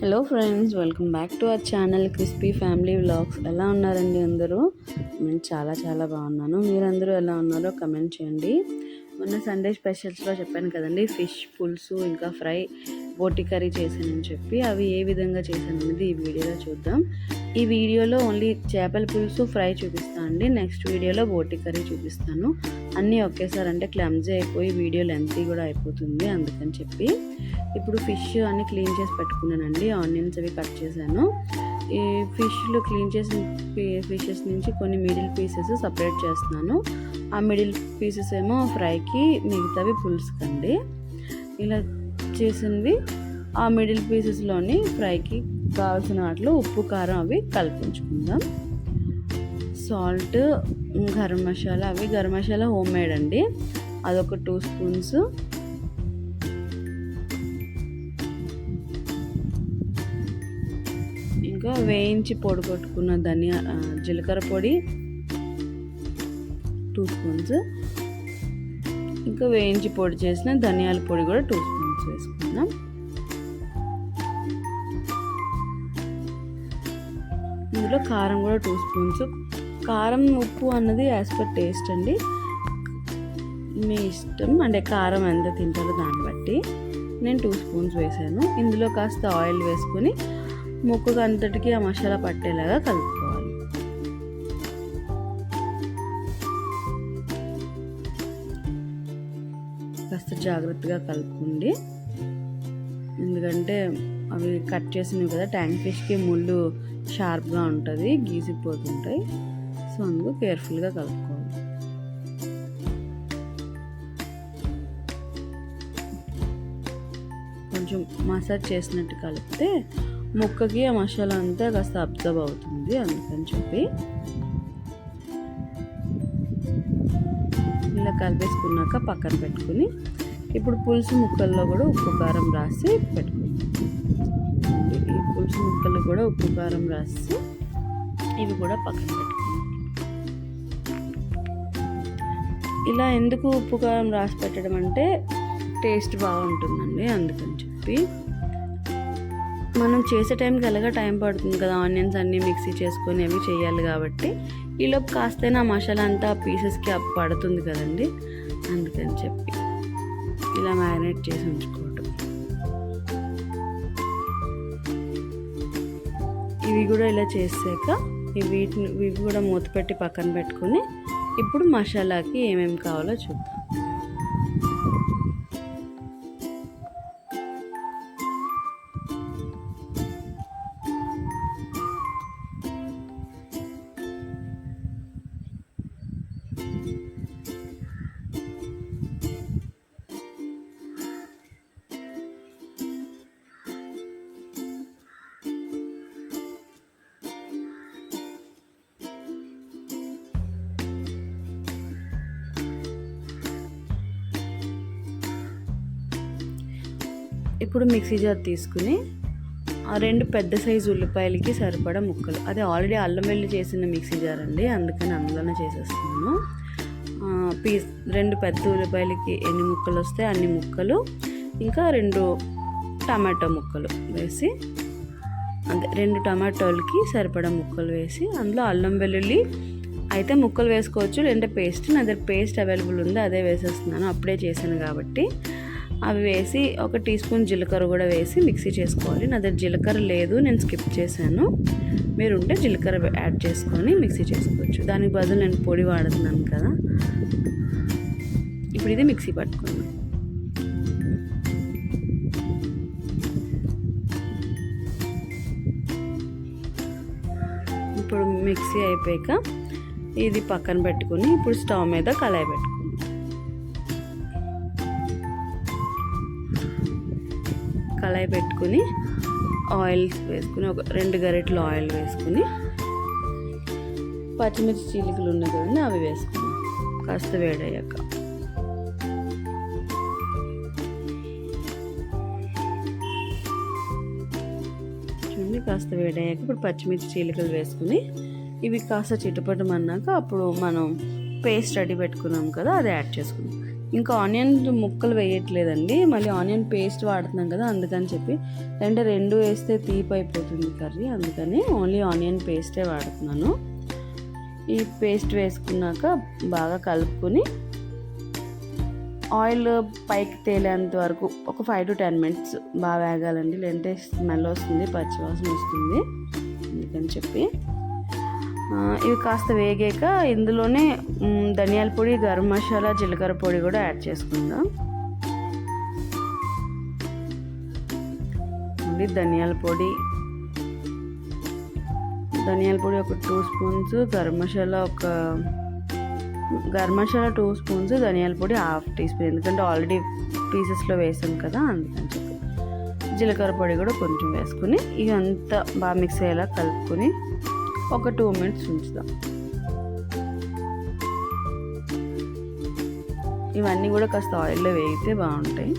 Hello friends, welcome back to our channel crispy family vlogs. ఎలా ఉన్నారండి అందరూ? నేను చాలా బాగున్నాను. మీరందరూ ఎలా ఉన్నారో కమెంట్ చేయండి. మొన్న సండే స్పెషల్స్లో చెప్పాను కదండి, ఫిష్ పులుసు ఇంకా ఫ్రై బోటి కర్రీ చేశానని చెప్పి. అవి ఏ విధంగా చేశాను అనేది ఈ వీడియోలో చూద్దాం. ఈ వీడియోలో ఓన్లీ చేపల పులుసు ఫ్రై చూపిస్తాను అండి. నెక్స్ట్ వీడియోలో బోటి కర్రీ చూపిస్తాను. అన్నీ ఒకేసారి అంటే క్లమ్జీ అయిపోయి వీడియో లెంతీ కూడా అయిపోతుంది, అందుకని చెప్పి. ఇప్పుడు ఫిష్ అన్ని క్లీన్ చేసి పెట్టుకున్నానండి. ఆనియన్స్ అవి కట్ చేశాను. ఈ ఫిష్లు క్లీన్ చేసిన ఫిషెస్ నుంచి కొన్ని మిడిల్ పీసెస్ సపరేట్ చేస్తున్నాను. ఆ మిడిల్ పీసెస్ ఏమో ఫ్రైకి, మిగతావి పులుసుకండి. ఇలా చేసినవి ఆ మిడిల్ పీసెస్లోని ఫ్రైకి కావాల్సిన వాటిలో ఉప్పు కారం అవి కలిపించుకుందాం. Salt, garam masala, garam masala home made అండి, అదొక 2 స్పూన్స్. ఇంకా వేయించి పొడి కొట్టుకున్న జీలకర్ర పొడి 2 స్పూన్స్. ఇంకా వేయించి పొడి చేసిన ధనియాల పొడి కూడా 2 స్పూన్స్ వేసుకుందాం. ఇందులో కారం కూడా 2 స్పూన్స్. కారం ఉప్పు అన్నది యాజ్ పర్ టేస్ట్ అండి, మీ ఇష్టం. అంటే కారం ఎంత తింటారో దాన్ని బట్టి. నేను 2 స్పూన్స్ వేసాను. ఇందులో కాస్త ఆయిల్ వేసుకొని ముక్కకు అంతటికి ఆ మసాలా పట్టేలాగా కలుపుకోవాలి. కాస్త జాగ్రత్తగా కలుపుకోండి, ఎందుకంటే అవి కట్ చేసినవి కదా, ట్యాంక్ ఫిష్కి ముళ్ళు షార్ప్గా ఉంటుంది, గీసిపోతుంటాయి. సో అందుకు కేర్ఫుల్గా కలుపుకోవాలి. కొంచెం మసాజ్ చేసినట్టు కలిపితే ముక్కకి ఆ మసాలా అంతా కాస్త అబ్జర్వ్ అవుతుంది, అందుకని చెప్పి. ఇలా కలిపేసుకున్నాక పక్కన పెట్టుకుని, ఇప్పుడు పులుసు ముక్కల్లో కూడా ఉప్పు కారం రాసి పెట్టుకుంటాం. ఈ పులుసు ముక్కలు కూడా ఉప్పు కారం రాసి ఇవి కూడా పక్కన పెట్టుకుంటాం. ఇలా ఎందుకు ఉప్పు కారం రాసి పెట్టడం అంటే టేస్ట్ బాగుంటుందండి, అందుకని చెప్పి. మనం చేసే టైంకి ఎలాగ టైం పడుతుంది కదా, ఆనియన్స్ అన్నీ మిక్సీ చేసుకొని అవి చేయాలి కాబట్టి, ఈలోపు కాస్తైనా మసాలా అంతా పీసెస్కి పడుతుంది కదండి, అందుకని చెప్పి ఇలా మ్యారినేట్ చేసి ఉంచుకోవటం. ఇవి కూడా ఇలా చేసాక ఇవి కూడా మూత పెట్టి పక్కన పెట్టుకొని, ఇప్పుడు మసాలాకి ఏమేమి కావాలో చూద్దాం. ఇప్పుడు మిక్సీ జార్ తీసుకుని ఆ 2 పెద్ద సైజు ఉల్లిపాయలకి సరిపడా ముక్కలు, అదే ఆల్రెడీ అల్లం వెల్లుల్లి చేసిన మిక్సీ జార్ అండి, అందుకని అందులోనే చేసేస్తున్నాను. 2 పెద్ద ఉల్లిపాయలకి ఎన్ని ముక్కలు వస్తే అన్ని ముక్కలు, ఇంకా 2 టమాటో ముక్కలు వేసి, అంటే 2 టమాటోలకి సరిపడా ముక్కలు వేసి, అందులో అల్లం వెల్లుల్లి అయితే ముక్కలు వేసుకోవచ్చు, లేదంటే పేస్ట్. నా దగ్గర పేస్ట్ అవైలబుల్ ఉంది, అదే వేసేస్తున్నాను, అప్పుడే చేశాను కాబట్టి. అవి వేసి 1 టీ స్పూన్ జీలకర్ర కూడా వేసి మిక్సీ చేసుకోవాలి. నా దగ్గర జీలకర్ర లేదు, నేను స్కిప్ చేశాను. మీరు ఉంటే జీలకర్ర యాడ్ చేసుకొని మిక్సీ చేసుకోవచ్చు, దానికి బదులు నేను పొడి వాడుతున్నాను కదా. ఇప్పుడు ఇది మిక్సీ పట్టుకున్నాను. ఇప్పుడు మిక్సీ అయిపోయాక ఇది పక్కన పెట్టుకుని, ఇప్పుడు స్టవ్ మీద కళాయి పెట్టుకున్నాను. కళాయి పెట్టుకుని ఆయిల్ వేసుకుని, 2 గరిటెలు ఆయిల్ వేసుకుని, పచ్చిమిర్చి చీలికలు ఉన్నాయి కదండి అవి వేసుకుని కాస్త వేడయ్యాక, చూడండి కాస్త వేడయ్యాక ఇప్పుడు పచ్చిమిర్చి చీలికలు వేసుకుని, ఇవి కాస్త చిటపటమన్నాక అప్పుడు మనం పేస్ట్ రెడీ పెట్టుకున్నాం కదా, అది యాడ్ చేసుకున్నాం. ఇంకా ఆనియన్ ముక్కలు వేయట్లేదండి, మళ్ళీ ఆనియన్ పేస్ట్ వాడుతున్నాం కదా అందుకని చెప్పి. అంటే రెండు వేస్తే తీపి అయిపోతుంది కర్రీ, అందుకని ఓన్లీ ఆనియన్ పేస్టే వాడుతున్నాను. ఈ పేస్ట్ వేసుకున్నాక బాగా కలుపుకొని ఆయిల్ పైకి తేలేంత వరకు ఒక 5 to 10 minutes బాగా వేగాలండి, లేదంటే స్మెల్ వస్తుంది, పచ్చివాసన వస్తుంది. అందుకని చెప్పి ఇవి కాస్త వేగాక ఇందులోనే ధనియాల పొడి, గరం మసాలా, జీలకర్ర పొడి కూడా యాడ్ చేసుకుందాం. ధనియాల పొడి ఒక 2 spoons, గరం మసాలా 2 spoons, ధనియాల పొడి 1/2 teaspoon, ఎందుకంటే ఆల్రెడీ పీసెస్లో వేసాం కదా అందుకని చెప్పి. జీలకర్ర పొడి కూడా కొంచెం వేసుకుని ఇదంతా బాగా మిక్స్ అయ్యేలా కలుపుకొని ఒక 2 minutes ఉంచుదాం. ఇవన్నీ కూడా కాస్త ఆయిల్లో వేగితే బాగుంటాయి.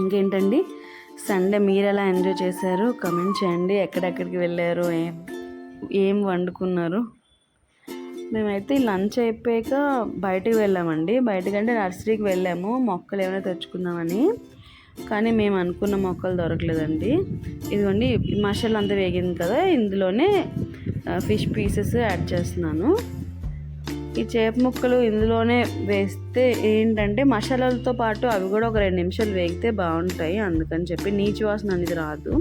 ఇంకేంటండి, సండే మీరు ఎలా ఎంజాయ్ చేశారు కమెంట్ చేయండి. ఎక్కడెక్కడికి వెళ్ళారు, ఏం వండుకున్నారు. మేమైతే లంచ్ అయిపోయాక బయటకు వెళ్ళామండి. బయటకంటే నర్సరీకి వెళ్ళాము మొక్కలు ఏమైనా తెచ్చుకుందామని, కానీ మేము అనుకున్న మొక్కలు దొరకలేదండి. ఇదిగోండి మసాలా అంతా వేగింది కదా, ఇందులోనే ఫిష్ పీసెస్ యాడ్ చేస్తున్నాను. ఈ చేప ముక్కలు ఇందులోనే వేస్తే ఏంటంటే మసాలాలతో పాటు అవి కూడా ఒక 2 నిమిషాలు వేగితే బాగుంటాయి, అందుకని చెప్పి నీచు వాసన అనేది రాదు.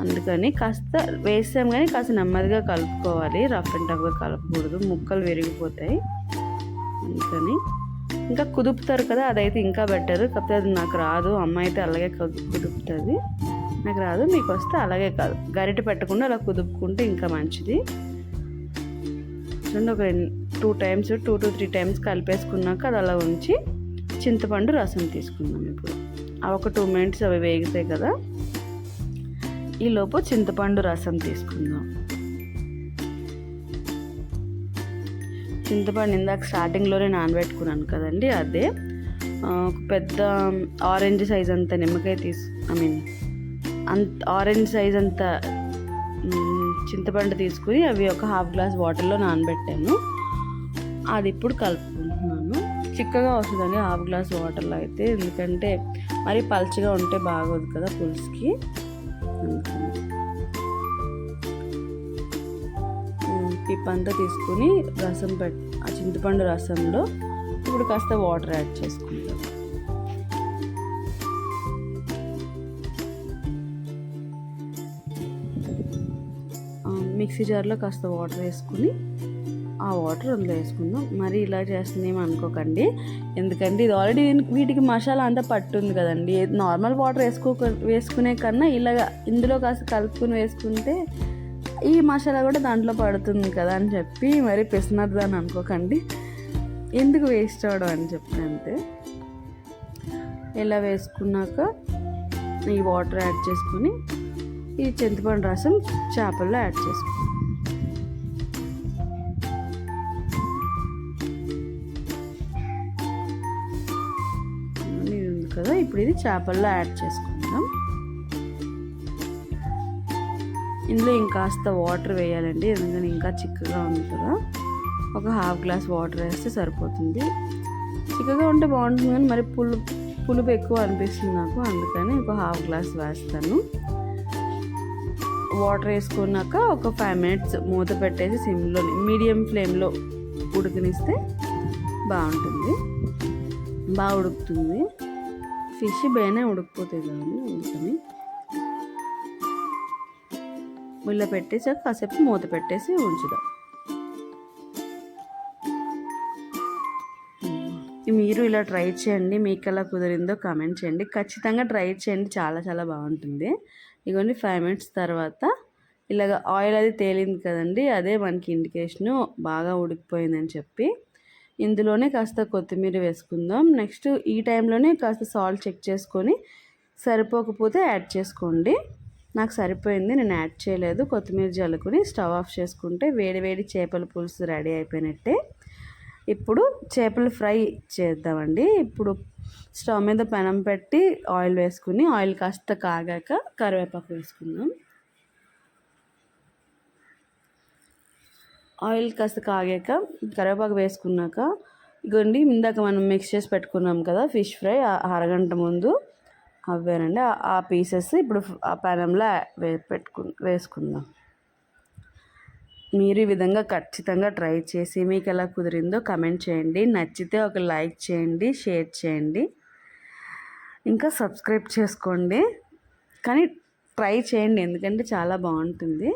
అందుకని కాస్త వేసాం కానీ కాస్త నెమ్మదిగా కలుపుకోవాలి, రఫ్ అండ్ టఫ్గా కలపకూడదు, ముక్కలు విరిగిపోతాయి. అందుకని ఇంకా కుదుపుతారు కదా, అదైతే ఇంకా బెటర్. కాకపోతే అది నాకు రాదు, అమ్మ అయితే అలాగే కుదుపుతుంది, నాకు రాదు. మీకు వస్తే అలాగే కాదు, గరిటె పెట్టకుండా అలా కుదుపుకుంటే ఇంకా మంచిది. చూడండి, ఒక 2 to 3 times కలిపేసుకున్నాక అది అలా ఉంచి చింతపండు రసం తీసుకుందాం. ఇప్పుడు అవి ఒక 2 minutes అవి వేగుతాయి కదా, ఈలోపు చింతపండు రసం తీసుకుందాం. చింతపండు ఇందాక స్టార్టింగ్లోనే నానబెట్టుకున్నాను కదండి, అదే ఒక పెద్ద ఆరెంజ్ సైజ్ అంత నిమ్మకాయ ఆరెంజ్ సైజ్ అంత చింతపండు తీసుకుని అవి ఒక 1/2 glass వాటర్లో నానబెట్టాను. అది ఇప్పుడు కలుపుకుంటున్నాను. చిక్కగా వస్తుందండి 1/2 glass వాటర్లో అయితే, ఎందుకంటే మరీ పల్చగా ఉంటే బాగోదు కదా పులుసుకి. పిప్పంతా తీసుకుని రసం ఆ చింతపండు రసంలో ఇప్పుడు కాస్త వాటర్ యాడ్ చేసుకుంటాం. మిక్సీ జార్లో కాస్త వాటర్ వేసుకుని ఆ వాటర్ అందులో వేసుకుందాం. మరి ఇలా చేస్తుందేమో అనుకోకండి, ఎందుకంటే ఇది ఆల్రెడీ వీటికి మసాలా అంతా పట్టుంది కదండి. నార్మల్ వాటర్ వేసుకునే కన్నా ఇలాగా ఇందులో కాస్త కలుపుకొని వేసుకుంటే ఈ మసాలా కూడా దాంట్లో పడుతుంది కదా అని చెప్పి మరి పిసినద్దు అని అనుకోకండి, ఎందుకు వేస్ట్ అవ్వడం అని చెప్పి. అంతే, ఇలా వేసుకున్నాక ఈ వాటర్ యాడ్ చేసుకుని ఈ చింతపండు రసం చేపల్లో యాడ్ చేసుకుంటాం. ఇది ఉంది కదా, ఇప్పుడు ఇది చేపల్లో యాడ్ చేసుకుందాం. ఇందులో ఇంకాస్త వాటర్ వేయాలండి, ఎందుకంటే ఇంకా చిక్కగా ఉంది కదా. ఒక 1/2 glass వాటర్ వేస్తే సరిపోతుంది. చిక్కగా ఉంటే బాగుంటుంది కానీ మరి పులుపు ఎక్కువ అనిపిస్తుంది నాకు, అందుకని ఒక 1/2 glass వేస్తాను. వాటర్ వేసుకున్నాక ఒక 5 minutes మూత పెట్టేసి సిమ్లో మీడియం ఫ్లేమ్లో ఉడకనిస్తే బాగుంటుంది, బాగా ఉడుకుతుంది. ఫిష్ బాగానే ఉడికిపోతుంది కదండి, అందుకని ఇలా పెట్టేసి కాసేపు మూత పెట్టేసి ఉంచుదాం. మీరు ఇలా ట్రై చేయండి, మీకు ఎలా కుదిరిందో కామెంట్ చేయండి, ఖచ్చితంగా ట్రై చేయండి, చాలా చాలా బాగుంటుంది. ఇగోండి 5 minutes తర్వాత ఇలాగ ఆయిల్ అది తేలింది కదండి, అదే మనకి ఇండికేషను బాగా ఉడికిపోయిందని చెప్పి. ఇందులోనే కాస్త కొత్తిమీర వేసుకుందాం. నెక్స్ట్ ఈ టైంలోనే కాస్త సాల్ట్ చెక్ చేసుకొని సరిపోకపోతే యాడ్ చేసుకోండి. నాకు సరిపోయింది, నేను యాడ్ చేయలేదు. కొత్తిమీర జల్లుకొని స్టవ్ ఆఫ్ చేసుకుంటే వేడి వేడి చేపల పులుసు రెడీ అయిపోయినట్టే. ఇప్పుడు చేపలు ఫ్రై చేద్దామండి. ఇప్పుడు స్టవ్ మీద పెనం పెట్టి ఆయిల్ వేసుకుని ఆయిల్ కాస్త కాగాక కరివేపాకు వేసుకుందాం. ఆయిల్ కాస్త కాగాక కరివేపాకు వేసుకున్నాక ఇగోండి ఇందాక మనం మిక్స్ చేసి పెట్టుకున్నాం కదా ఫిష్ ఫ్రై, అరగంట ముందు అవేనండి. ఆ పీసెస్ ఇప్పుడు ఆ పెనంలో వేసుకుందాం. మీరు ఈ విధంగా ఖచ్చితంగా ట్రై చేసి మీకు ఎలా కుదిరిందో కమెంట్ చేయండి. నచ్చితే ఒక లైక్ చేయండి, షేర్ చేయండి, ఇంకా సబ్స్క్రైబ్ చేసుకోండి. కానీ ట్రై చేయండి ఎందుకంటే చాలా బాగుంటుంది.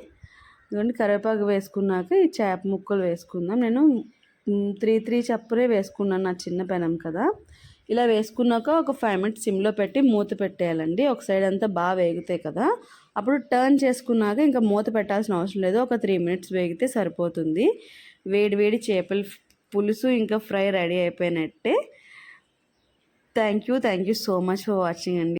ఇదిగోండి కరివేపాకు వేసుకున్నాక ఈ చేప ముక్కలు వేసుకుందాం. నేను 3 చప్పురే వేసుకున్నాను, నా చిన్న పెనం కదా. ఇలా వేసుకున్నాక ఒక 5 మినిట్స్ సిమ్లో పెట్టి మూత పెట్టేయాలండి. ఒక సైడ్ అంతా బాగా వేగుతాయి కదా, అప్పుడు టర్న్ చేసుకున్నాక ఇంకా మూత పెట్టాల్సిన అవసరం లేదు. ఒక 3 మినిట్స్ వేగితే సరిపోతుంది. వేడి వేడి చేపల పులుసు ఇంకా ఫ్రై రెడీ అయిపోయినట్టే. Thank you so much for watching అండి.